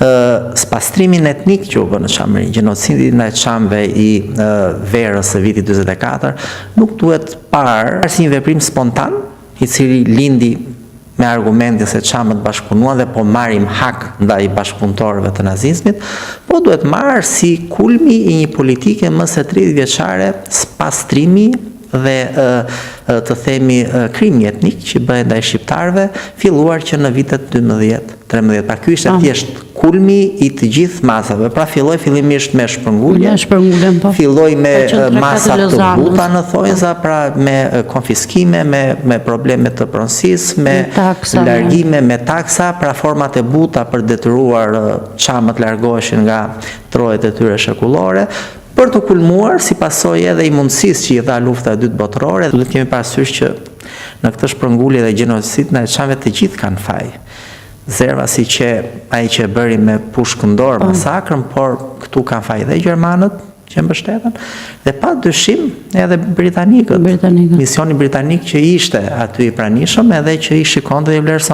Spastrimin etnik që u bë në Çamëri, gjenocidin e çamëve i verës së vitit 44, nuk duhet parë si një veprim spontan, i cili lindi me argumentin se çamët bashkëpunuan dhe po marrim hak ndaj bashkëpunëtorëve të nazizmit, po duhet marrë si kulmi i një politike më së 30 vjeçare spastrimi dhe të themi krimi etnik që bëhet ndaj shqiptarëve, filluar që në vitet 12-13. Pra ky ishte thjesht kulmi i të gjithë masave. Pra filloi fillimisht me shpërngulje, filloi me masa të buta në thojza, pra me konfiskime, me probleme të pronësisë, me largime, me taksa, pra format e buta për detyruar çamët largoheshin nga trojet e tyre shekullore. Për të kulmuar, si pasojë edhe i mundësisë që i dha lufta e dytë botërore, duhet kemi parasysh që në këtë shpërngulje dhe gjenocid në çamëve të gjithë kanë faj. Zerva si që ai që bëri me pushkëndor masakrën, por këtu kanë faj dhe gjermanët që mbështeten, dhe pa dyshim edhe britanikët. Misioni britanik që ishte aty i pranishëm edhe që i shikonte dhe i vlerësonte.